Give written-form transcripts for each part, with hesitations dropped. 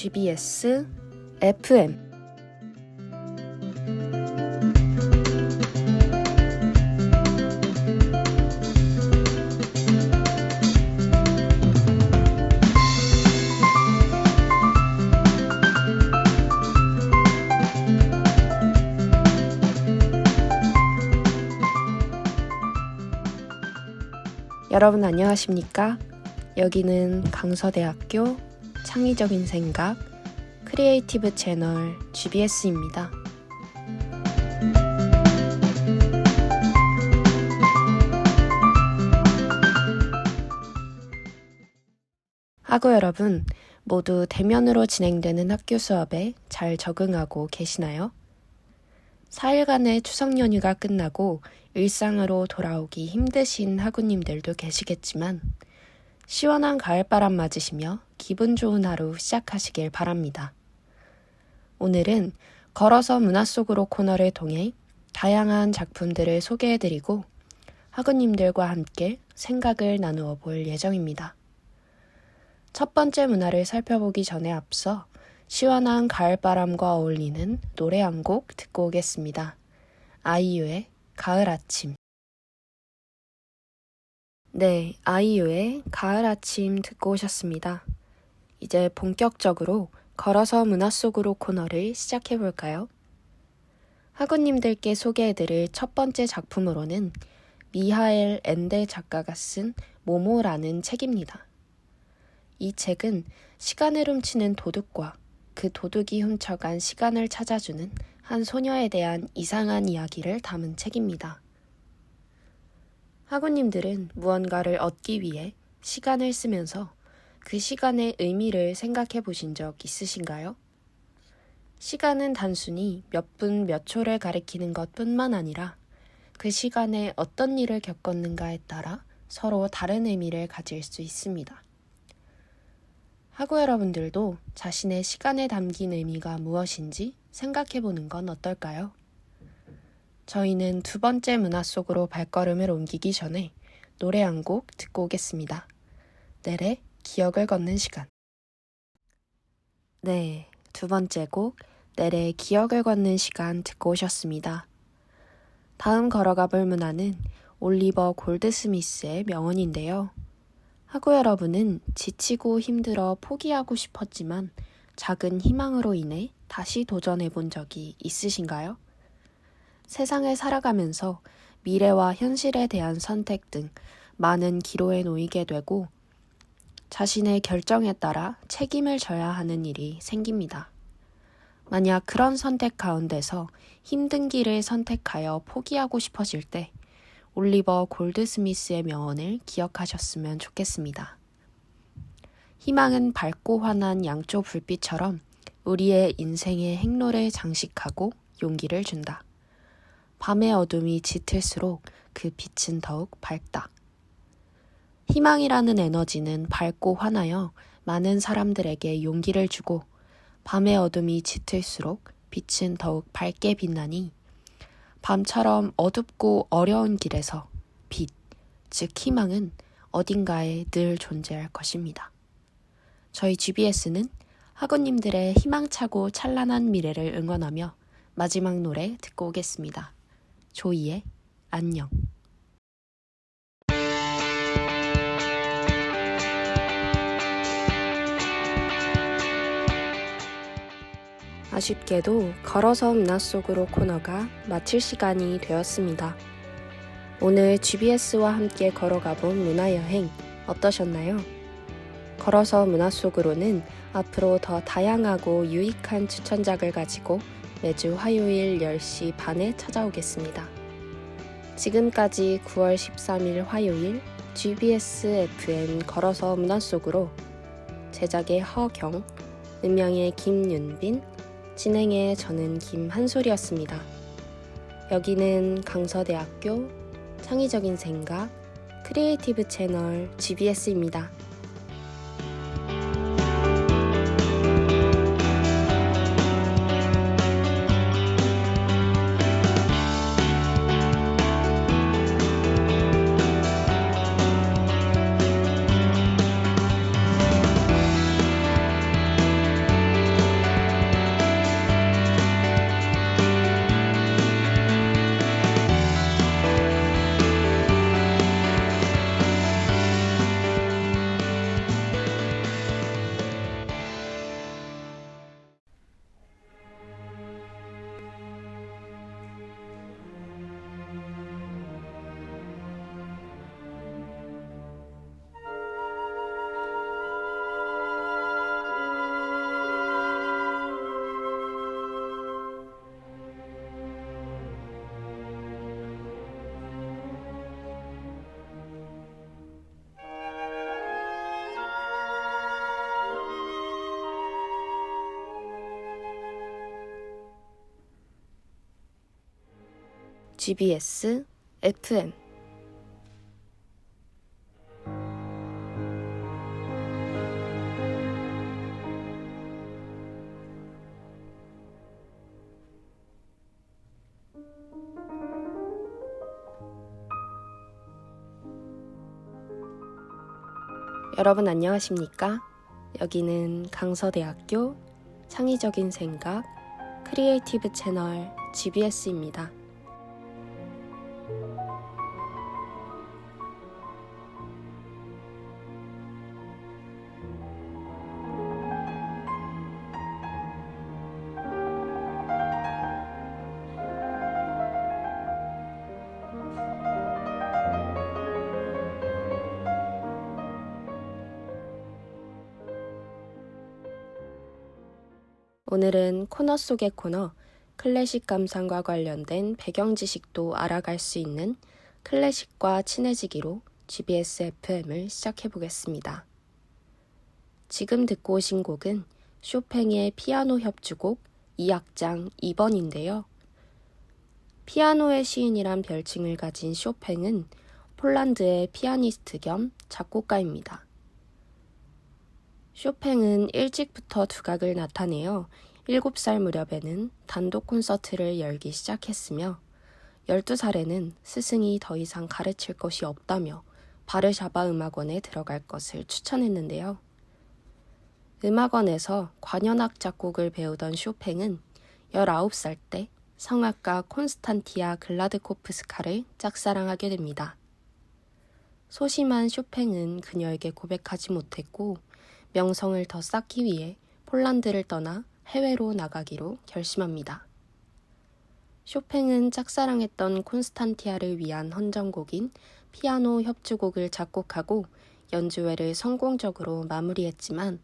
GBS FM 여러분 안녕하십니까? 여기는 강서대학교 창의적인 생각 크리에이티브 채널 GBS입니다. 학우 여러분, 모두 대면으로 진행되는 학교 수업에 잘 적응하고 계시나요? 4일간의 추석 연휴가 끝나고 일상으로 돌아오기 힘드신 학우님들도 계시겠지만 시원한 가을바람 맞으시며 기분 좋은 하루 시작하시길 바랍니다. 오늘은 걸어서 문화 속으로 코너를 통해 다양한 작품들을 소개해드리고 학우님들과 함께 생각을 나누어 볼 예정입니다. 첫 번째 문화를 살펴보기 전에 앞서 시원한 가을바람과 어울리는 노래 한 곡 듣고 오겠습니다. 아이유의 가을 아침. 네, 아이유의 가을 아침 듣고 오셨습니다. 이제 본격적으로 걸어서 문화 속으로 코너를 시작해볼까요? 학우님들께 소개해드릴 첫 번째 작품으로는 미하엘 엔데 작가가 쓴 모모라는 책입니다. 이 책은 시간을 훔치는 도둑과 그 도둑이 훔쳐간 시간을 찾아주는 한 소녀에 대한 이상한 이야기를 담은 책입니다. 학우님들은 무언가를 얻기 위해 시간을 쓰면서 그 시간의 의미를 생각해 보신 적 있으신가요? 시간은 단순히 몇 분 몇 초를 가리키는 것뿐만 아니라 그 시간에 어떤 일을 겪었는가에 따라 서로 다른 의미를 가질 수 있습니다. 학우 여러분들도 자신의 시간에 담긴 의미가 무엇인지 생각해 보는 건 어떨까요? 저희는 두 번째 문화 속으로 발걸음을 옮기기 전에 노래 한 곡 듣고 오겠습니다. 넬의 기억을 걷는 시간. 네, 두 번째 곡 넬의 기억을 걷는 시간 듣고 오셨습니다. 다음 걸어가 볼 문화는 올리버 골드스미스의 명언인데요. 학우 여러분은 지치고 힘들어 포기하고 싶었지만 작은 희망으로 인해 다시 도전해 본 적이 있으신가요? 세상을 살아가면서 미래와 현실에 대한 선택 등 많은 기로에 놓이게 되고 자신의 결정에 따라 책임을 져야 하는 일이 생깁니다. 만약 그런 선택 가운데서 힘든 길을 선택하여 포기하고 싶어질 때 올리버 골드스미스의 명언을 기억하셨으면 좋겠습니다. 희망은 밝고 환한 양쪽 불빛처럼 우리의 인생의 행로를 장식하고 용기를 준다. 밤의 어둠이 짙을수록 그 빛은 더욱 밝다. 희망이라는 에너지는 밝고 환하여 많은 사람들에게 용기를 주고 밤의 어둠이 짙을수록 빛은 더욱 밝게 빛나니 밤처럼 어둡고 어려운 길에서 빛, 즉 희망은 어딘가에 늘 존재할 것입니다. 저희 GBS는 학우님들의 희망차고 찬란한 미래를 응원하며 마지막 노래 듣고 오겠습니다. 조이의 안녕. 아쉽게도 걸어서 문화 속으로 코너가 마칠 시간이 되었습니다. 오늘 GBS와 함께 걸어가본 문화여행 어떠셨나요? 걸어서 문화 속으로는 앞으로 더 다양하고 유익한 추천작을 가지고 매주 화요일 10시 반에 찾아오겠습니다. 지금까지 9월 13일 화요일 GBS FM 걸어서 문화 속으로 제작의 허경, 음향의 김윤빈, 진행의 저는 김한솔이었습니다. 여기는 강서대학교 창의적인 생각 크리에이티브 채널 GBS입니다. GBS FM. 여러분 안녕하십니까? 여기는 강서대학교 창의적인 생각 크리에이티브 채널 GBS입니다. 오늘은 코너 속의 코너 클래식 감상과 관련된 배경 지식도 알아갈 수 있는 클래식과 친해지기로 GBS FM을 시작해 보겠습니다. 지금 듣고 오신 곡은 쇼팽의 피아노 협주곡 2악장 2번인데요. 피아노의 시인이란 별칭을 가진 쇼팽은 폴란드의 피아니스트 겸 작곡가입니다. 쇼팽은 일찍부터 두각을 나타내어 7살 무렵에는 단독 콘서트를 열기 시작했으며 12살에는 스승이 더 이상 가르칠 것이 없다며 바르샤바 음악원에 들어갈 것을 추천했는데요. 음악원에서 관현악 작곡을 배우던 쇼팽은 19살 때 성악가 콘스탄티아 글라드코프스카를 짝사랑하게 됩니다. 소심한 쇼팽은 그녀에게 고백하지 못했고 명성을 더 쌓기 위해 폴란드를 떠나 해외로 나가기로 결심합니다. 쇼팽은 짝사랑했던 콘스탄티아를 위한 헌정곡인 피아노 협주곡을 작곡하고 연주회를 성공적으로 마무리했지만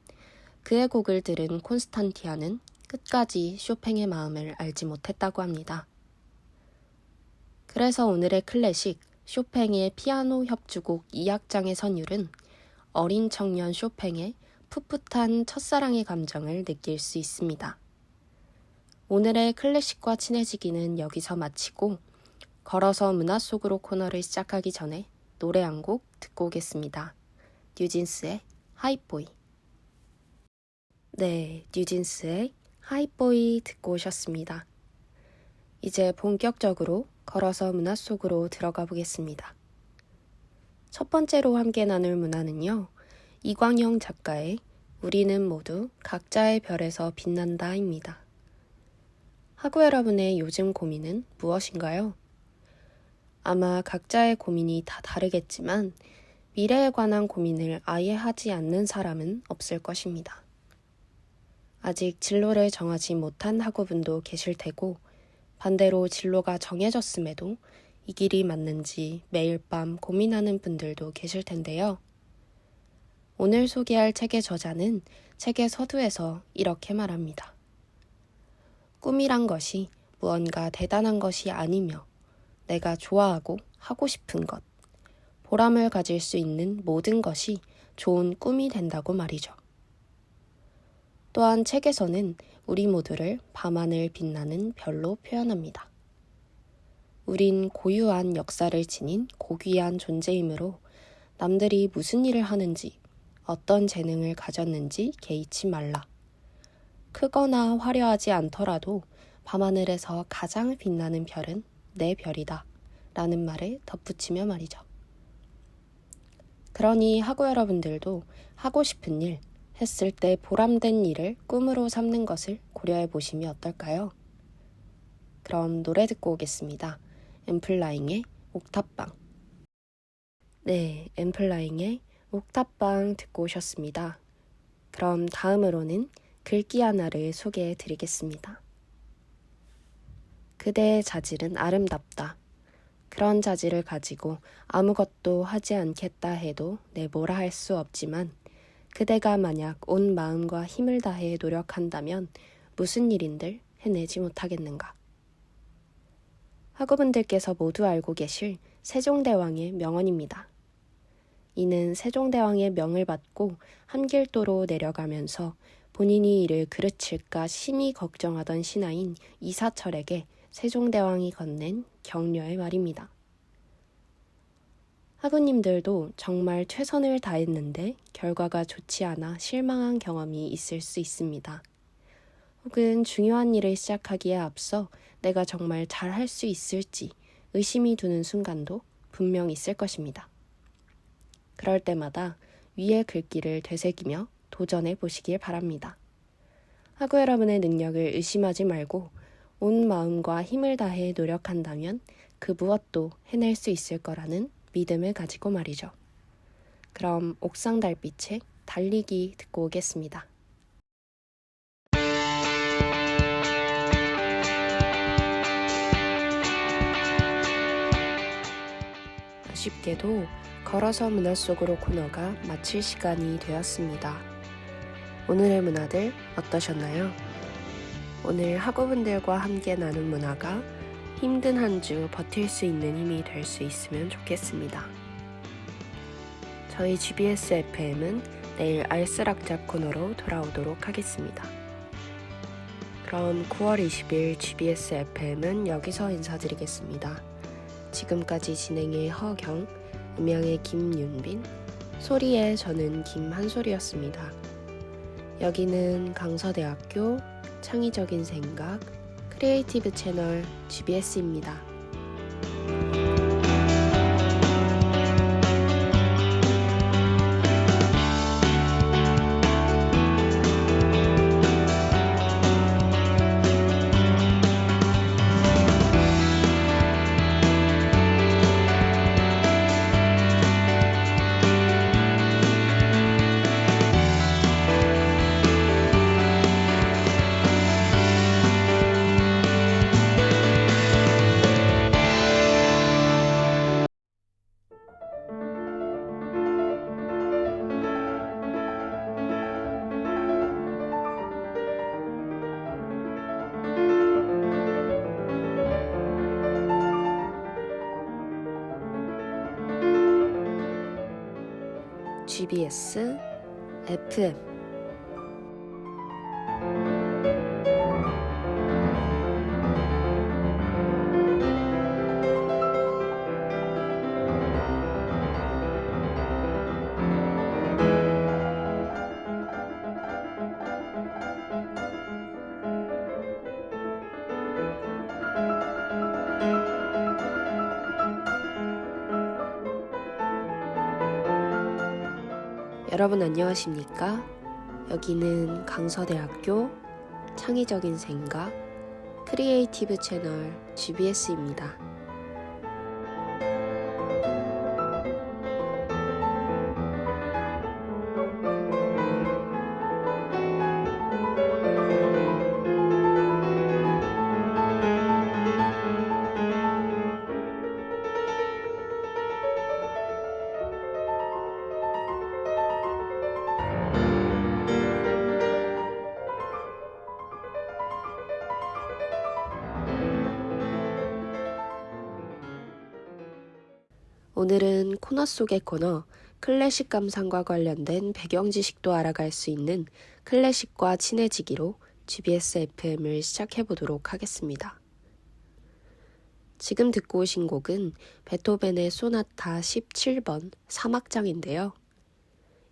그의 곡을 들은 콘스탄티아는 끝까지 쇼팽의 마음을 알지 못했다고 합니다. 그래서 오늘의 클래식 쇼팽의 피아노 협주곡 2악장의 선율은 어린 청년 쇼팽의 풋풋한 첫사랑의 감정을 느낄 수 있습니다. 오늘의 클래식과 친해지기는 여기서 마치고 걸어서 문화 속으로 코너를 시작하기 전에 노래 한 곡 듣고 오겠습니다. 뉴진스의 하이보이. 네, 뉴진스의 하이보이 듣고 오셨습니다. 이제 본격적으로 걸어서 문화 속으로 들어가 보겠습니다. 첫 번째로 함께 나눌 문화는요. 이광영 작가의 우리는 모두 각자의 별에서 빛난다입니다. 학우 여러분의 요즘 고민은 무엇인가요? 아마 각자의 고민이 다 다르겠지만 미래에 관한 고민을 아예 하지 않는 사람은 없을 것입니다. 아직 진로를 정하지 못한 학우분도 계실 테고 반대로 진로가 정해졌음에도 이 길이 맞는지 매일 밤 고민하는 분들도 계실 텐데요. 오늘 소개할 책의 저자는 책의 서두에서 이렇게 말합니다. 꿈이란 것이 무언가 대단한 것이 아니며 내가 좋아하고 하고 싶은 것, 보람을 가질 수 있는 모든 것이 좋은 꿈이 된다고 말이죠. 또한 책에서는 우리 모두를 밤하늘 빛나는 별로 표현합니다. 우린 고유한 역사를 지닌 고귀한 존재이므로 남들이 무슨 일을 하는지 어떤 재능을 가졌는지 개의치 말라. 크거나 화려하지 않더라도 밤하늘에서 가장 빛나는 별은 내 별이다. 라는 말을 덧붙이며 말이죠. 그러니 학우 여러분들도 하고 싶은 일, 했을 때 보람된 일을 꿈으로 삼는 것을 고려해 보시면 어떨까요? 그럼 노래 듣고 오겠습니다. 엠플라잉의 옥탑방. 네, 엠플라잉의 옥탑방 듣고 오셨습니다. 그럼 다음으로는 글귀 하나를 소개해 드리겠습니다. 그대의 자질은 아름답다. 그런 자질을 가지고 아무것도 하지 않겠다 해도 내 뭐라 할 수 없지만 그대가 만약 온 마음과 힘을 다해 노력한다면 무슨 일인들 해내지 못하겠는가. 학우분들께서 모두 알고 계실 세종대왕의 명언입니다. 이는 세종대왕의 명을 받고 한길도로 내려가면서 본인이 이를 그르칠까 심히 걱정하던 신하인 이사철에게 세종대왕이 건넨 격려의 말입니다. 학우님들도 정말 최선을 다했는데 결과가 좋지 않아 실망한 경험이 있을 수 있습니다. 혹은 중요한 일을 시작하기에 앞서 내가 정말 잘할 수 있을지 의심이 드는 순간도 분명 있을 것입니다. 그럴 때마다 위의 글귀를 되새기며 도전해 보시길 바랍니다. 학우 여러분의 능력을 의심하지 말고 온 마음과 힘을 다해 노력한다면 그 무엇도 해낼 수 있을 거라는 믿음을 가지고 말이죠. 그럼 옥상 달빛의 달리기 듣고 오겠습니다. 아쉽게도 걸어서 문화 속으로 코너가 마칠 시간이 되었습니다. 오늘의 문화들 어떠셨나요? 오늘 학우분들과 함께 나눈 문화가 힘든 한 주 버틸 수 있는 힘이 될 수 있으면 좋겠습니다. 저희 GBS FM은 내일 알쓸학잡 코너로 돌아오도록 하겠습니다. 그럼 9월 20일 GBS FM은 여기서 인사드리겠습니다. 지금까지 진행의 허경, 음향의 김윤빈, 소리의 저는 김한솔이었습니다. 여기는 강서대학교 창의적인 생각 크리에이티브 채널 GBS입니다. GBS FM 여러분 안녕하십니까? 여기는 강서대학교 창의적인 생각 크리에이티브 채널 GBS입니다. 오늘은 코너 속의 코너 클래식 감상과 관련된 배경 지식도 알아갈 수 있는 클래식과 친해지기로 GBS FM을 시작해보도록 하겠습니다. 지금 듣고 오신 곡은 베토벤의 소나타 17번 3악장인데요.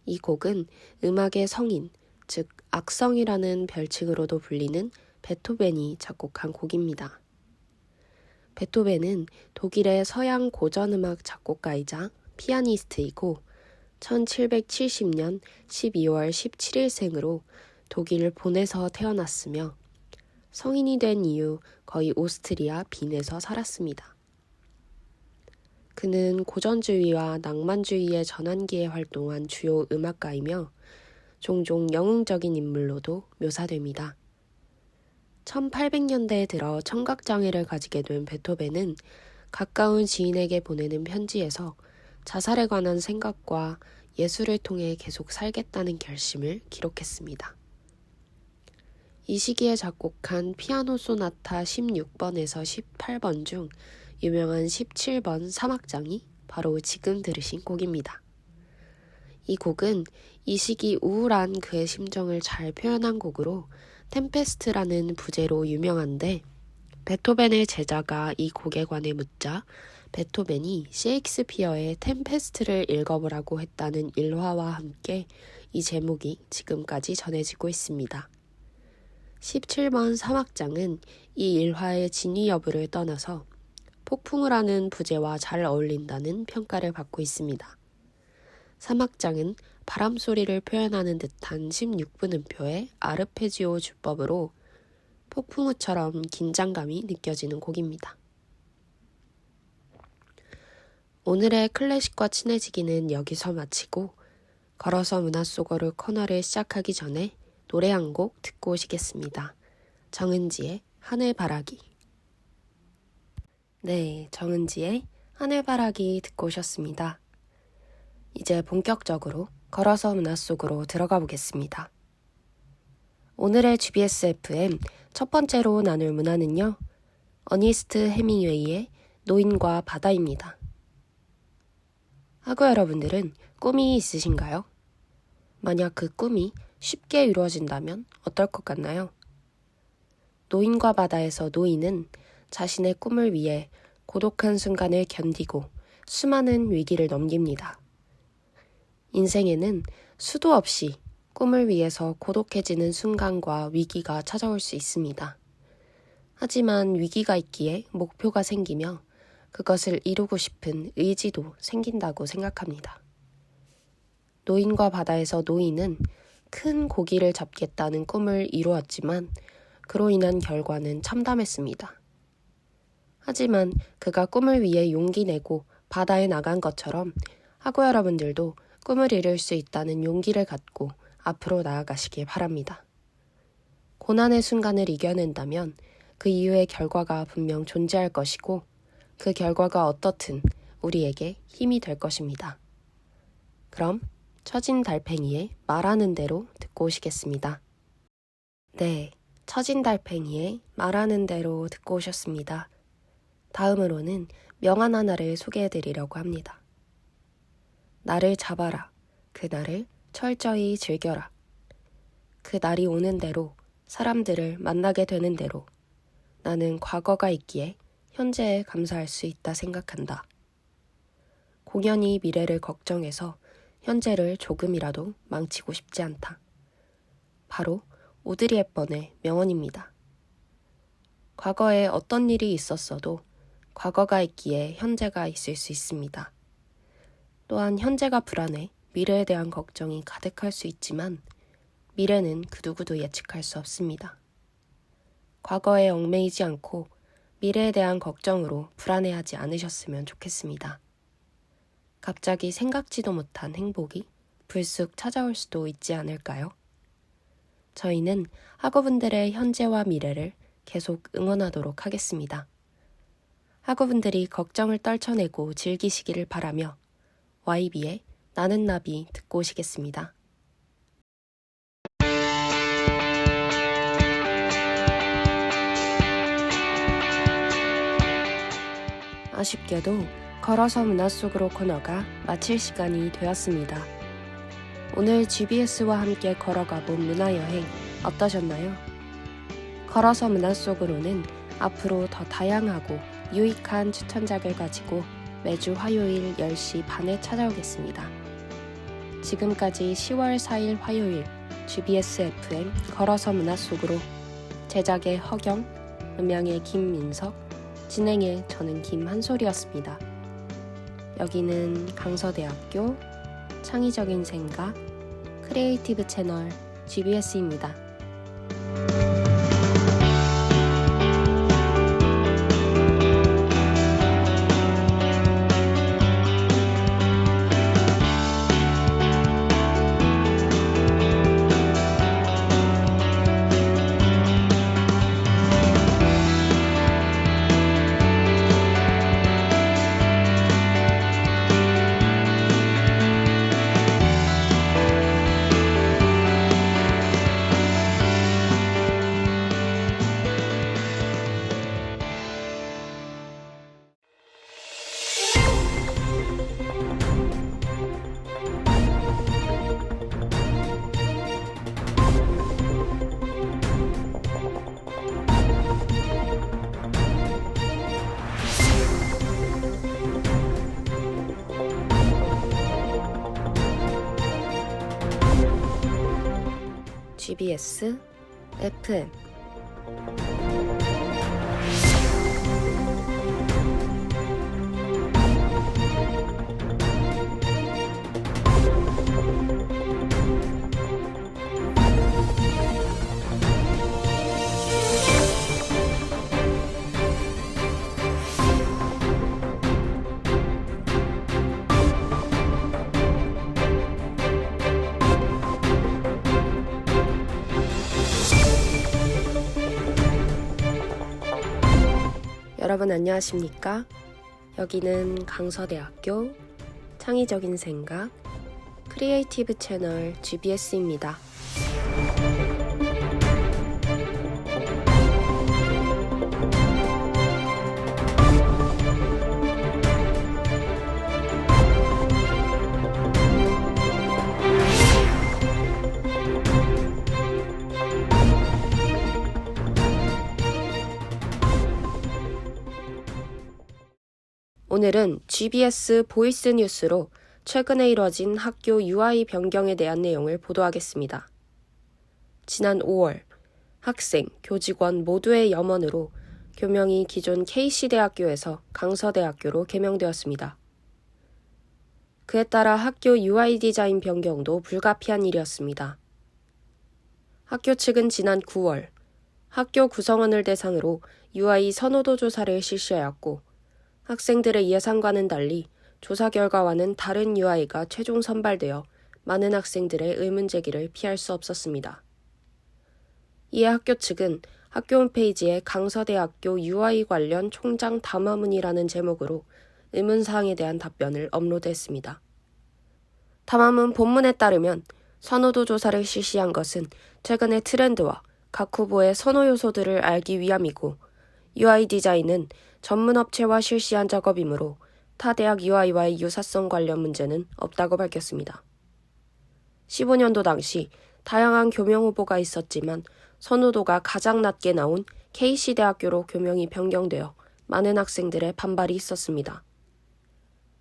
이 곡은 음악의 성인, 즉 악성이라는 별칭으로도 불리는 베토벤이 작곡한 곡입니다. 베토벤은 독일의 서양 고전음악 작곡가이자 피아니스트이고 1770년 12월 17일생으로 독일 본에서 태어났으며 성인이 된 이후 거의 오스트리아 빈에서 살았습니다. 그는 고전주의와 낭만주의의 전환기에 활동한 주요 음악가이며 종종 영웅적인 인물로도 묘사됩니다. 1800년대에 들어 청각장애를 가지게 된 베토벤은 가까운 지인에게 보내는 편지에서 자살에 관한 생각과 예술을 통해 계속 살겠다는 결심을 기록했습니다. 이 시기에 작곡한 피아노 소나타 16번에서 18번 중 유명한 17번 3악장이 바로 지금 들으신 곡입니다. 이 곡은 이 시기 우울한 그의 심정을 잘 표현한 곡으로 템페스트라는 부제로 유명한데 베토벤의 제자가 이 곡에 관해 묻자 베토벤이 셰익스피어의 템페스트를 읽어보라고 했다는 일화와 함께 이 제목이 지금까지 전해지고 있습니다. 17번 사막장은 이 일화의 진위 여부를 떠나서 폭풍을 하는 부제와 잘 어울린다는 평가를 받고 있습니다. 사막장은 바람 소리를 표현하는 듯한 16분음표의 아르페지오 주법으로 폭풍우처럼 긴장감이 느껴지는 곡입니다. 오늘의 클래식과 친해지기는 여기서 마치고 걸어서 문화 속어로 코너를 시작하기 전에 노래 한 곡 듣고 오시겠습니다. 정은지의 하늘바라기. 네, 정은지의 하늘바라기 듣고 오셨습니다. 이제 본격적으로 걸어서 문화 속으로 들어가 보겠습니다. 오늘의 GBS FM 첫 번째로 나눌 문화는요, 어니스트 해밍웨이의 노인과 바다입니다. 하고 여러분들은 꿈이 있으신가요? 만약 그 꿈이 쉽게 이루어진다면 어떨 것 같나요? 노인과 바다에서 노인은 자신의 꿈을 위해 고독한 순간을 견디고 수많은 위기를 넘깁니다. 인생에는 수도 없이 꿈을 위해서 고독해지는 순간과 위기가 찾아올 수 있습니다. 하지만 위기가 있기에 목표가 생기며 그것을 이루고 싶은 의지도 생긴다고 생각합니다. 노인과 바다에서 노인은 큰 고기를 잡겠다는 꿈을 이루었지만 그로 인한 결과는 참담했습니다. 하지만 그가 꿈을 위해 용기 내고 바다에 나간 것처럼 하고 여러분들도 꿈을 이룰 수 있다는 용기를 갖고 앞으로 나아가시길 바랍니다. 고난의 순간을 이겨낸다면 그 이후의 결과가 분명 존재할 것이고 그 결과가 어떻든 우리에게 힘이 될 것입니다. 그럼 처진 달팽이의 말하는 대로 듣고 오시겠습니다. 네, 처진 달팽이의 말하는 대로 듣고 오셨습니다. 다음으로는 명언 하나를 소개해드리려고 합니다. 나를 잡아라. 그날을 철저히 즐겨라. 그 날이 오는 대로 사람들을 만나게 되는 대로 나는 과거가 있기에 현재에 감사할 수 있다 생각한다. 공연히 미래를 걱정해서 현재를 조금이라도 망치고 싶지 않다. 바로 오드리 헵번의 명언입니다. 과거에 어떤 일이 있었어도 과거가 있기에 현재가 있을 수 있습니다. 또한 현재가 불안해 미래에 대한 걱정이 가득할 수 있지만 미래는 그 누구도 예측할 수 없습니다. 과거에 얽매이지 않고 미래에 대한 걱정으로 불안해하지 않으셨으면 좋겠습니다. 갑자기 생각지도 못한 행복이 불쑥 찾아올 수도 있지 않을까요? 저희는 학우분들의 현재와 미래를 계속 응원하도록 하겠습니다. 학우분들이 걱정을 떨쳐내고 즐기시기를 바라며 YB의 나는 나비 듣고 오시겠습니다. 아쉽게도 걸어서 문화 속으로 코너가 마칠 시간이 되었습니다. 오늘 GBS와 함께 걸어가본 문화여행 어떠셨나요? 걸어서 문화 속으로는 앞으로 더 다양하고 유익한 추천작을 가지고 매주 화요일 10시 반에 찾아오겠습니다. 지금까지 10월 4일 화요일 GBS FM 걸어서 문화 속으로 제작의 허경, 음향의 김민석, 진행의 저는 김한솔이었습니다. 여기는 강서대학교 창의적인 생각 크리에이티브 채널 GBS입니다. GBS FM. 여러분 안녕하십니까? 여기는 강서대학교 창의적인 생각 크리에이티브 채널 GBS입니다. 오늘은 GBS 보이스 뉴스로 최근에 이뤄진 학교 UI 변경에 대한 내용을 보도하겠습니다. 지난 5월, 학생, 교직원 모두의 염원으로 교명이 기존 KC대학교에서 강서대학교로 개명되었습니다. 그에 따라 학교 UI 디자인 변경도 불가피한 일이었습니다. 학교 측은 지난 9월, 학교 구성원을 대상으로 UI 선호도 조사를 실시하였고, 학생들의 예상과는 달리 조사 결과와는 다른 UI가 최종 선발되어 많은 학생들의 의문 제기를 피할 수 없었습니다. 이에 학교 측은 학교 홈페이지에 강서대학교 UI 관련 총장 담화문이라는 제목으로 의문사항에 대한 답변을 업로드했습니다. 담화문 본문에 따르면 선호도 조사를 실시한 것은 최근의 트렌드와 각 후보의 선호 요소들을 알기 위함이고 UI 디자인은 전문 업체와 실시한 작업이므로 타 대학 UI와의 유사성 관련 문제는 없다고 밝혔습니다. 15년도 당시 다양한 교명 후보가 있었지만 선호도가 가장 낮게 나온 KC대학교로 교명이 변경되어 많은 학생들의 반발이 있었습니다.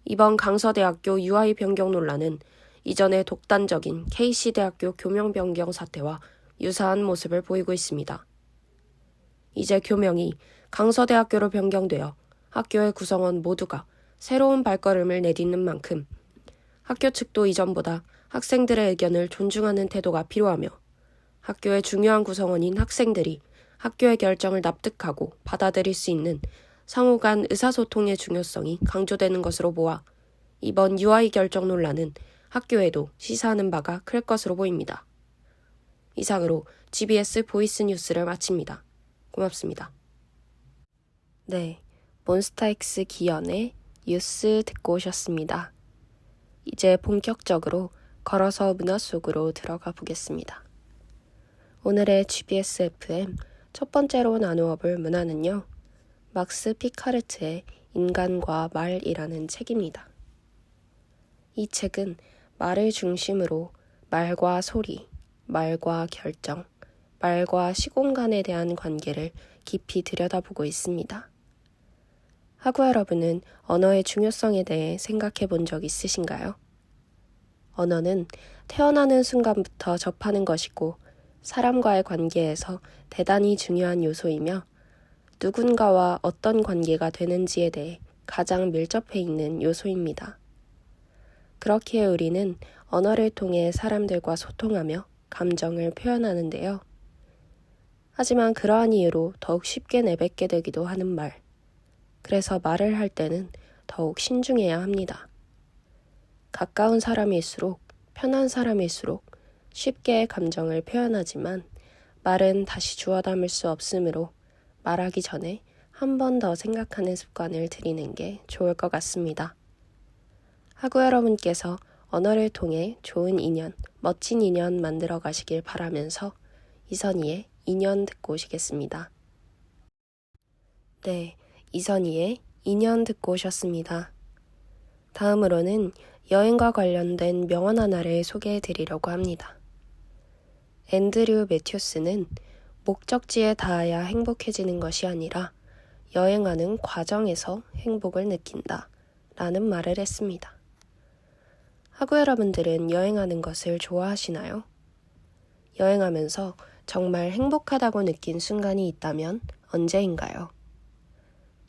이번 강서대학교 UI 변경 논란은 이전의 독단적인 KC대학교 교명 변경 사태와 유사한 모습을 보이고 있습니다. 이제 교명이 강서대학교로 변경되어 학교의 구성원 모두가 새로운 발걸음을 내딛는 만큼 학교 측도 이전보다 학생들의 의견을 존중하는 태도가 필요하며 학교의 중요한 구성원인 학생들이 학교의 결정을 납득하고 받아들일 수 있는 상호 간 의사소통의 중요성이 강조되는 것으로 보아 이번 UI 결정 논란은 학교에도 시사하는 바가 클 것으로 보입니다. 이상으로 GBS 보이스 뉴스를 마칩니다. 고맙습니다. 네, 몬스타엑스 기현의 뉴스 듣고 오셨습니다. 이제 본격적으로 걸어서 문화 속으로 들어가 보겠습니다. 오늘의 GBS FM 첫 번째로 나누어 볼 문화는요, 막스 피카르트의 인간과 말이라는 책입니다. 이 책은 말을 중심으로 말과 소리, 말과 결정, 말과 시공간에 대한 관계를 깊이 들여다보고 있습니다. 학우 여러분은 언어의 중요성에 대해 생각해 본 적 있으신가요? 언어는 태어나는 순간부터 접하는 것이고 사람과의 관계에서 대단히 중요한 요소이며 누군가와 어떤 관계가 되는지에 대해 가장 밀접해 있는 요소입니다. 그렇기에 우리는 언어를 통해 사람들과 소통하며 감정을 표현하는데요. 하지만 그러한 이유로 더욱 쉽게 내뱉게 되기도 하는 말. 그래서 말을 할 때는 더욱 신중해야 합니다. 가까운 사람일수록, 편한 사람일수록 쉽게 감정을 표현하지만 말은 다시 주워 담을 수 없으므로 말하기 전에 한 번 더 생각하는 습관을 들이는 게 좋을 것 같습니다. 학우 여러분께서 언어를 통해 좋은 인연, 멋진 인연 만들어 가시길 바라면서 이선희의 인연 듣고 오시겠습니다. 네, 이선희의 인연 듣고 오셨습니다. 다음으로는 여행과 관련된 명언 하나를 소개해 드리려고 합니다. 앤드류 매튜스는 목적지에 닿아야 행복해지는 것이 아니라 여행하는 과정에서 행복을 느낀다 라는 말을 했습니다. 학우 여러분들은 여행하는 것을 좋아하시나요? 여행하면서 정말 행복하다고 느낀 순간이 있다면 언제인가요?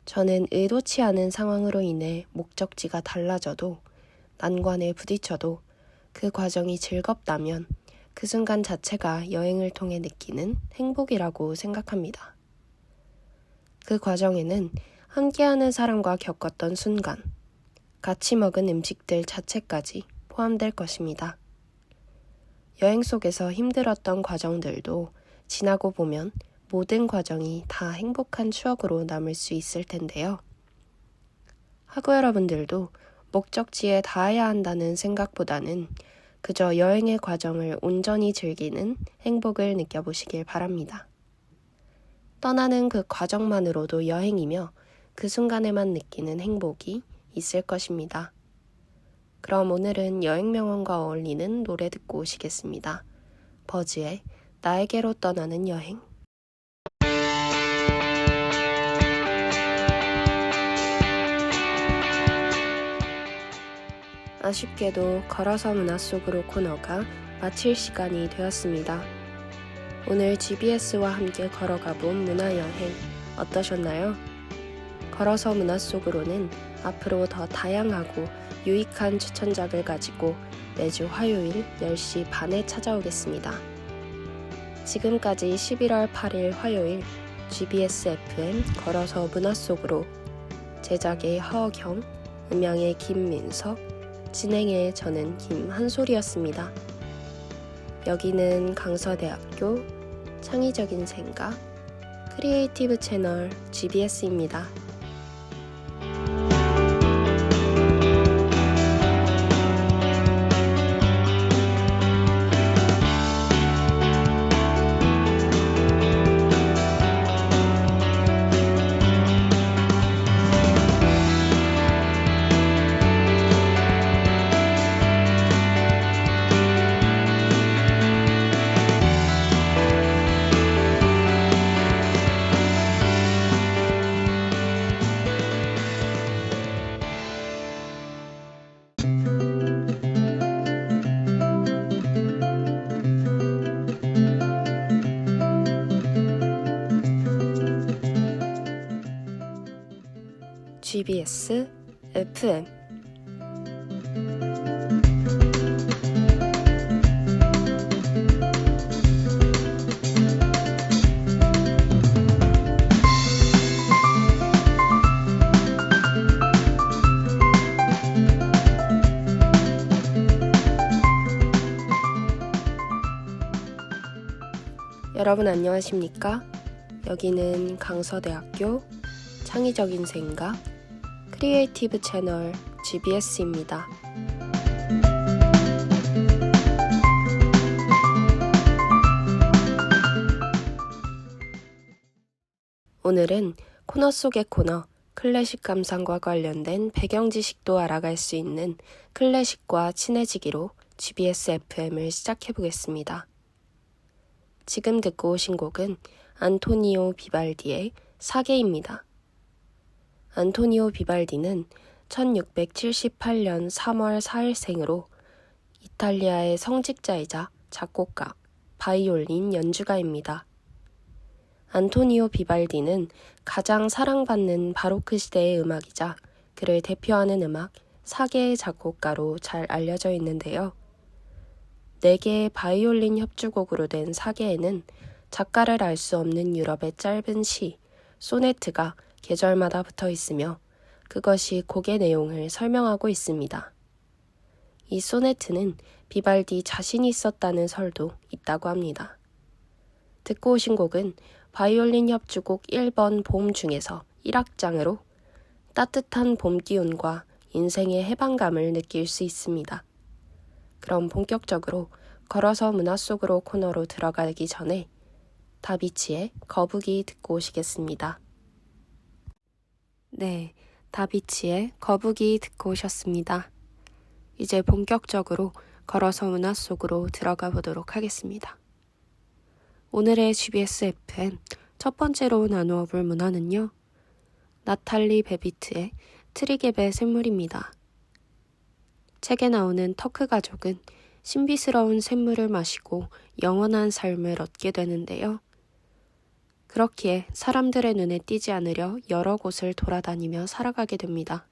저는 의도치 않은 상황으로 인해 목적지가 달라져도 난관에 부딪혀도 그 과정이 즐겁다면 그 순간 자체가 여행을 통해 느끼는 행복이라고 생각합니다. 그 과정에는 함께하는 사람과 겪었던 순간, 같이 먹은 음식들 자체까지 포함될 것입니다. 여행 속에서 힘들었던 과정들도 지나고 보면 모든 과정이 다 행복한 추억으로 남을 수 있을 텐데요. 학우 여러분들도 목적지에 닿아야 한다는 생각보다는 그저 여행의 과정을 온전히 즐기는 행복을 느껴보시길 바랍니다. 떠나는 그 과정만으로도 여행이며 그 순간에만 느끼는 행복이 있을 것입니다. 그럼 오늘은 여행 명언과 어울리는 노래 듣고 오시겠습니다. 버즈의 나에게로 떠나는 여행. 아쉽게도 걸어서 문화 속으로 코너가 마칠 시간이 되었습니다. 오늘 GBS와 함께 걸어가 본 문화여행 어떠셨나요? 걸어서 문화 속으로는 앞으로 더 다양하고 유익한 추천작을 가지고 매주 화요일 10시 반에 찾아오겠습니다. 지금까지 11월 8일 화요일 GBS FM 걸어서 문화 속으로 제작의 허경, 음향의 김민석, 진행의 저는 김한솔이었습니다. 여기는 강서대학교 창의적인 생각 크리에이티브 채널 GBS입니다. GBS FM 여러분 안녕하십니까? 여기는 강서대학교 창의적인 생각 크리에이티브 채널 GBS입니다. 오늘은 코너 속의 코너 클래식 감상과 관련된 배경 지식도 알아갈 수 있는 클래식과 친해지기로 GBS FM을 시작해 보겠습니다. 지금 듣고 오신 곡은 안토니오 비발디의 사계입니다. 안토니오 비발디는 1678년 3월 4일생으로 이탈리아의 성직자이자 작곡가, 바이올린 연주가입니다. 안토니오 비발디는 가장 사랑받는 바로크 시대의 음악이자 그를 대표하는 음악 사계의 작곡가로 잘 알려져 있는데요. 4개의 바이올린 협주곡으로 된 사계에는 작가를 알 수 없는 유럽의 짧은 시, 소네트가 계절마다 붙어 있으며 그것이 곡의 내용을 설명하고 있습니다. 이 소네트는 비발디 자신이 썼다는 설도 있다고 합니다. 듣고 오신 곡은 바이올린 협주곡 1번 봄 중에서 1악장으로 따뜻한 봄 기운과 인생의 해방감을 느낄 수 있습니다. 그럼 본격적으로 걸어서 문화 속으로 코너로 들어가기 전에 다비치의 거북이 듣고 오시겠습니다. 네, 다비치의 거북이 듣고 오셨습니다. 이제 본격적으로 걸어서 문화 속으로 들어가 보도록 하겠습니다. 오늘의 GBS FM 첫 번째로 나누어 볼 문화는요. 나탈리 베비트의 트리게베 샘물입니다. 책에 나오는 터크 가족은 신비스러운 샘물을 마시고 영원한 삶을 얻게 되는데요. 그렇기에 사람들의 눈에 띄지 않으려 여러 곳을 돌아다니며 살아가게 됩니다.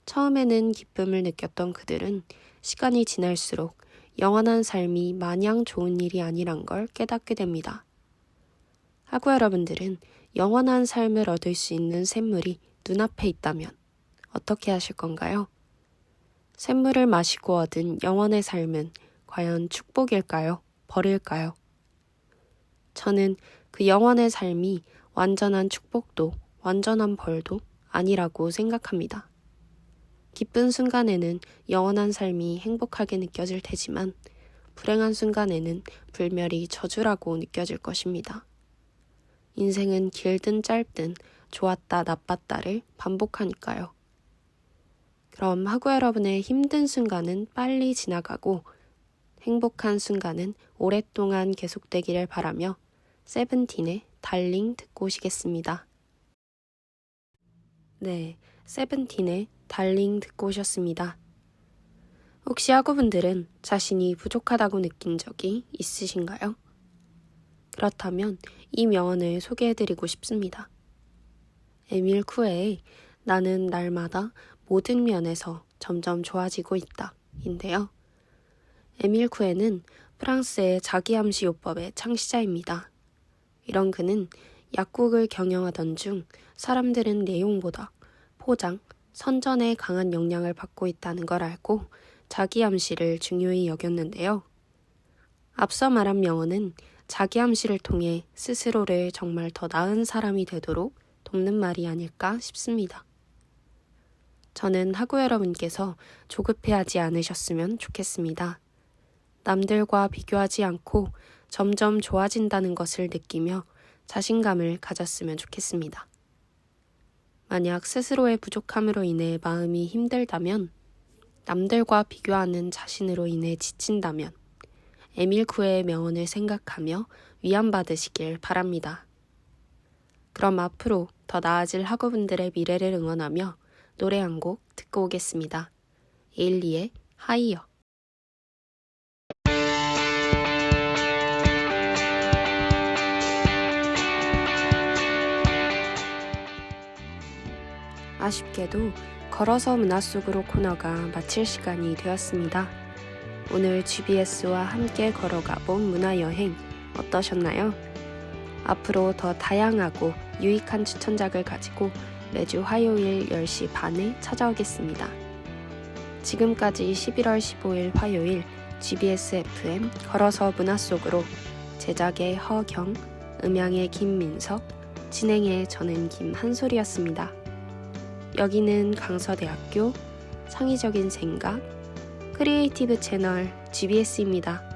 처음에는 기쁨을 느꼈던 그들은 시간이 지날수록 영원한 삶이 마냥 좋은 일이 아니란 걸 깨닫게 됩니다. 하고 여러분들은 영원한 삶을 얻을 수 있는 샘물이 눈앞에 있다면 어떻게 하실 건가요? 샘물을 마시고 얻은 영원의 삶은 과연 축복일까요? 벌일까요? 저는 그 영원의 삶이 완전한 축복도 완전한 벌도 아니라고 생각합니다. 기쁜 순간에는 영원한 삶이 행복하게 느껴질 테지만 불행한 순간에는 불멸이 저주라고 느껴질 것입니다. 인생은 길든 짧든 좋았다 나빴다를 반복하니까요. 그럼 하고 여러분의 힘든 순간은 빨리 지나가고 행복한 순간은 오랫동안 계속되기를 바라며 세븐틴의 달링 듣고 오시겠습니다. 네, 세븐틴의 달링 듣고 오셨습니다. 혹시 학우분들은 자신이 부족하다고 느낀 적이 있으신가요? 그렇다면 이 명언을 소개해드리고 싶습니다. 에밀 쿠에의 나는 날마다 모든 면에서 점점 좋아지고 있다 인데요. 에밀 쿠에는 프랑스의 자기암시요법의 창시자입니다. 이런 그는 약국을 경영하던 중 사람들은 내용보다 포장, 선전에 강한 영향을 받고 있다는 걸 알고 자기 암시를 중요히 여겼는데요. 앞서 말한 명언은 자기 암시를 통해 스스로를 정말 더 나은 사람이 되도록 돕는 말이 아닐까 싶습니다. 저는 하고 여러분께서 조급해하지 않으셨으면 좋겠습니다. 남들과 비교하지 않고 점점 좋아진다는 것을 느끼며 자신감을 가졌으면 좋겠습니다. 만약 스스로의 부족함으로 인해 마음이 힘들다면, 남들과 비교하는 자신으로 인해 지친다면 에밀 쿠에의 명언을 생각하며 위안받으시길 바랍니다. 그럼 앞으로 더 나아질 학우분들의 미래를 응원하며 노래 한 곡 듣고 오겠습니다. 에일리의 하이어. 아쉽게도 걸어서 문화 속으로 코너가 마칠 시간이 되었습니다. 오늘 GBS와 함께 걸어가본 문화여행 어떠셨나요? 앞으로 더 다양하고 유익한 추천작을 가지고 매주 화요일 10시 반에 찾아오겠습니다. 지금까지 11월 15일 화요일 GBS FM 걸어서 문화 속으로 제작의 허경, 음향의 김민석, 진행의 저는 김한솔이었습니다. 여기는 강서대학교 창의적인 생각 크리에이티브 채널 GBS입니다.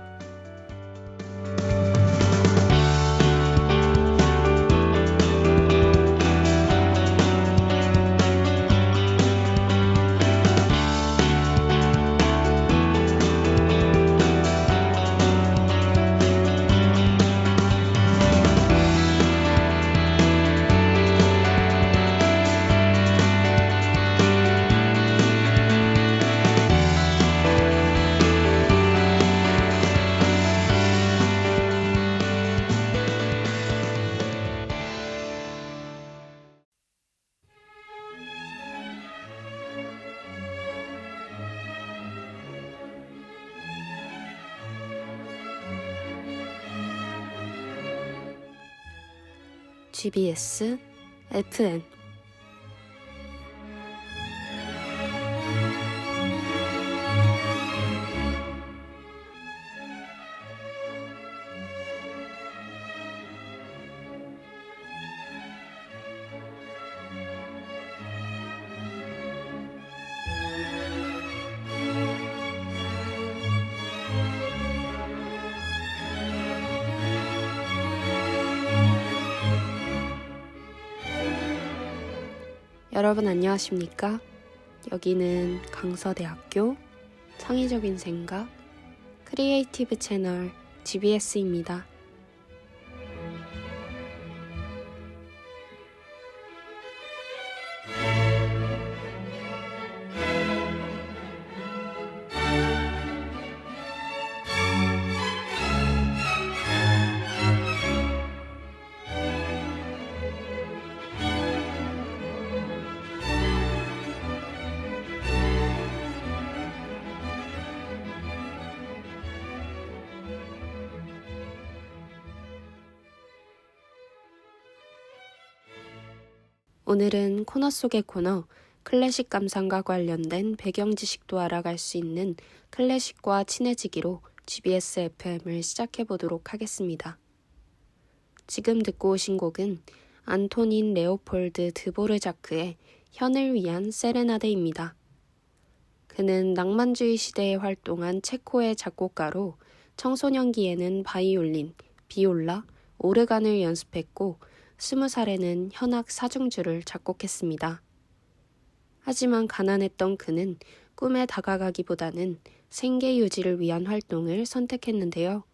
GBS FM 여러분 안녕하십니까? 여기는 강서대학교 창의적인 생각 크리에이티브 채널 GBS입니다. 오늘은 코너 속의 코너 클래식 감상과 관련된 배경 지식도 알아갈 수 있는 클래식과 친해지기로 GBS FM을 시작해 보도록 하겠습니다. 지금 듣고 오신 곡은 안토닌 레오폴드 드보르자크의 현을 위한 세레나데입니다. 그는 낭만주의 시대에 활동한 체코의 작곡가로 청소년기에는 바이올린, 비올라, 오르간을 연습했고 20살에는 현악 사중주를 작곡했습니다. 하지만 가난했던 그는 꿈에 다가가기보다는 생계 유지를 위한 활동을 선택했는데요.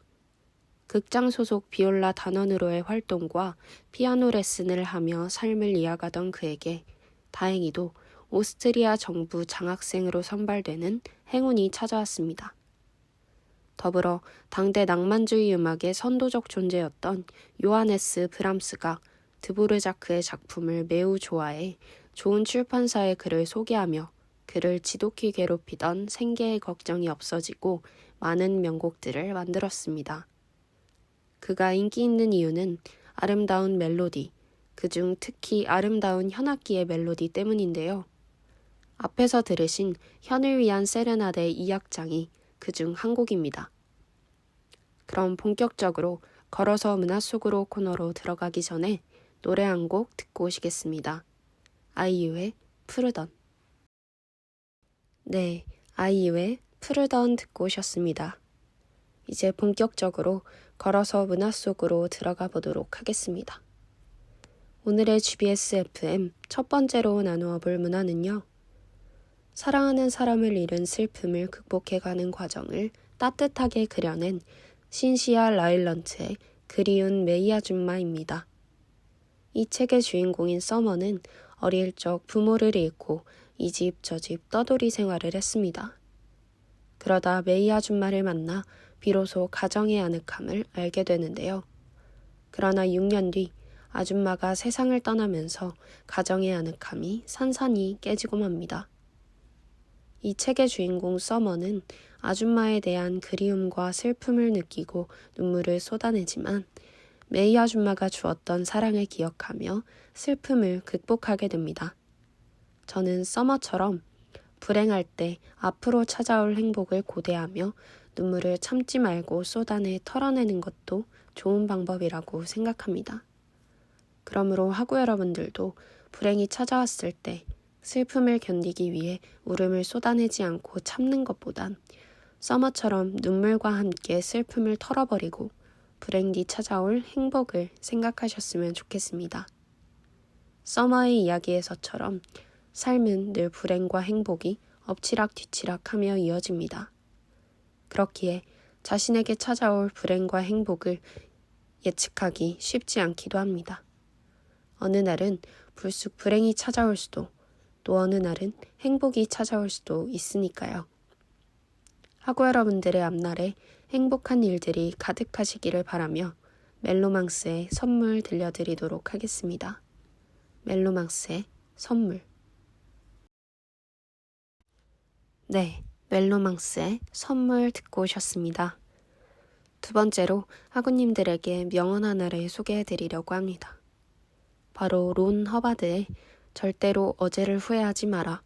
극장 소속 비올라 단원으로의 활동과 피아노 레슨을 하며 삶을 이어가던 그에게 다행히도 오스트리아 정부 장학생으로 선발되는 행운이 찾아왔습니다. 더불어 당대 낭만주의 음악의 선도적 존재였던 요하네스 브람스가 드보르자크의 작품을 매우 좋아해 좋은 출판사에 그를 소개하며 그를 지독히 괴롭히던 생계의 걱정이 없어지고 많은 명곡들을 만들었습니다. 그가 인기 있는 이유는 아름다운 멜로디, 그중 특히 아름다운 현악기의 멜로디 때문인데요. 앞에서 들으신 현을 위한 세레나데 2악장이 그중 한 곡입니다. 그럼 본격적으로 걸어서 문화 속으로 코너로 들어가기 전에 노래 한 곡 듣고 오시겠습니다. 아이유의 푸르던. 네, 아이유의 푸르던 듣고 오셨습니다. 이제 본격적으로 걸어서 문화 속으로 들어가 보도록 하겠습니다. 오늘의 GBS FM 첫 번째로 나누어 볼 문화는요. 사랑하는 사람을 잃은 슬픔을 극복해가는 과정을 따뜻하게 그려낸 신시아 라일런트의 그리운 메이 아줌마입니다. 이 책의 주인공인 서머는 어릴 적 부모를 잃고 이 집 저 집 떠돌이 생활을 했습니다. 그러다 메이 아줌마를 만나 비로소 가정의 아늑함을 알게 되는데요. 그러나 6년 뒤 아줌마가 세상을 떠나면서 가정의 아늑함이 산산이 깨지고 맙니다. 이 책의 주인공 서머는 아줌마에 대한 그리움과 슬픔을 느끼고 눈물을 쏟아내지만 메이 아줌마가 주었던 사랑을 기억하며 슬픔을 극복하게 됩니다. 저는 서머처럼 불행할 때 앞으로 찾아올 행복을 고대하며 눈물을 참지 말고 쏟아내 털어내는 것도 좋은 방법이라고 생각합니다. 그러므로 하고 여러분들도 불행이 찾아왔을 때 슬픔을 견디기 위해 울음을 쏟아내지 않고 참는 것보단 서머처럼 눈물과 함께 슬픔을 털어버리고 불행 뒤 찾아올 행복을 생각하셨으면 좋겠습니다. 서머의 이야기에서처럼 삶은 늘 불행과 행복이 엎치락뒤치락하며 이어집니다. 그렇기에 자신에게 찾아올 불행과 행복을 예측하기 쉽지 않기도 합니다. 어느 날은 불쑥 불행이 찾아올 수도 또 어느 날은 행복이 찾아올 수도 있으니까요. 하고 여러분들의 앞날에 행복한 일들이 가득하시기를 바라며 멜로망스의 선물 들려드리도록 하겠습니다. 멜로망스의 선물. 네, 멜로망스의 선물 듣고 오셨습니다. 두 번째로 하구님들에게 명언 하나를 소개해드리려고 합니다. 바로 론 허바드의 절대로 어제를 후회하지 마라.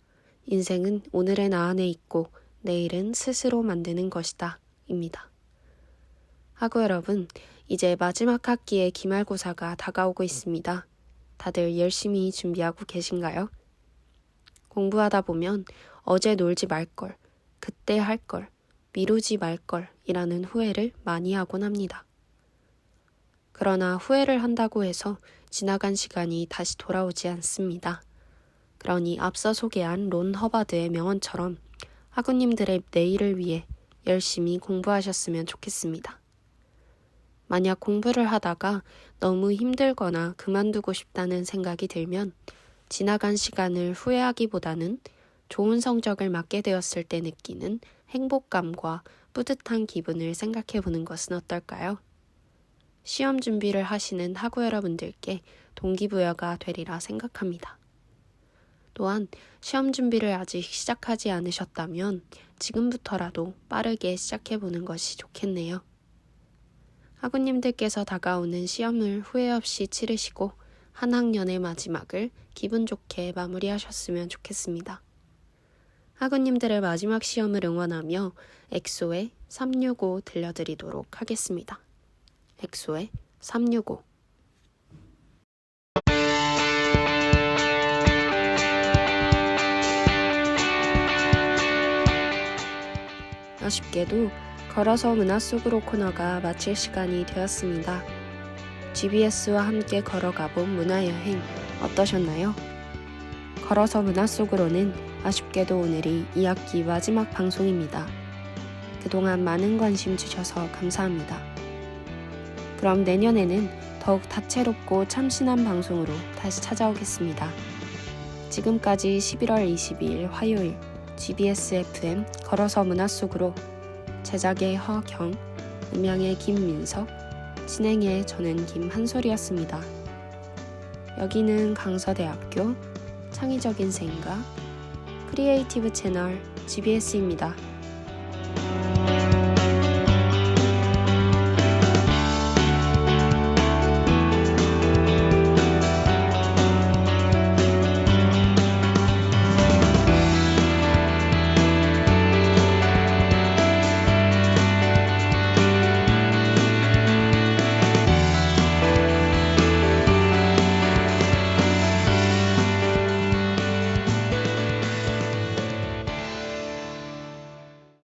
인생은 오늘의 나 안에 있고 내일은 스스로 만드는 것이다. 입니다. 하고 여러분, 이제 마지막 학기의 기말고사가 다가오고 있습니다. 다들 열심히 준비하고 계신가요? 공부하다 보면 어제 놀지 말걸, 그때 할걸, 미루지 말걸 이라는 후회를 많이 하곤 합니다. 그러나 후회를 한다고 해서 지나간 시간이 다시 돌아오지 않습니다. 그러니 앞서 소개한 론 허바드의 명언처럼 하구님들의 내일을 위해 열심히 공부하셨으면 좋겠습니다. 만약 공부를 하다가 너무 힘들거나 그만두고 싶다는 생각이 들면 지나간 시간을 후회하기보다는 좋은 성적을 맞게 되었을 때 느끼는 행복감과 뿌듯한 기분을 생각해 보는 것은 어떨까요? 시험 준비를 하시는 학우 여러분들께 동기부여가 되리라 생각합니다. 또한 시험 준비를 아직 시작하지 않으셨다면 지금부터라도 빠르게 시작해 보는 것이 좋겠네요. 학우님들께서 다가오는 시험을 후회 없이 치르시고 한 학년의 마지막을 기분 좋게 마무리하셨으면 좋겠습니다. 학우님들의 마지막 시험을 응원하며 엑소의 365 들려드리도록 하겠습니다. 엑소의 365. 아쉽게도 걸어서 문화 속으로 코너가 마칠 시간이 되었습니다. GBS와 함께 걸어가본 문화여행 어떠셨나요? 걸어서 문화 속으로는 아쉽게도 오늘이 2학기 마지막 방송입니다. 그동안 많은 관심 주셔서 감사합니다. 그럼 내년에는 더욱 다채롭고 참신한 방송으로 다시 찾아오겠습니다. 지금까지 11월 22일 화요일 GBS FM 걸어서 문화 속으로 제작의 허경, 음향의 김민석, 진행의 저는 김한솔이었습니다. 여기는 강서대학교 창의적인 생각 크리에이티브 채널 GBS입니다.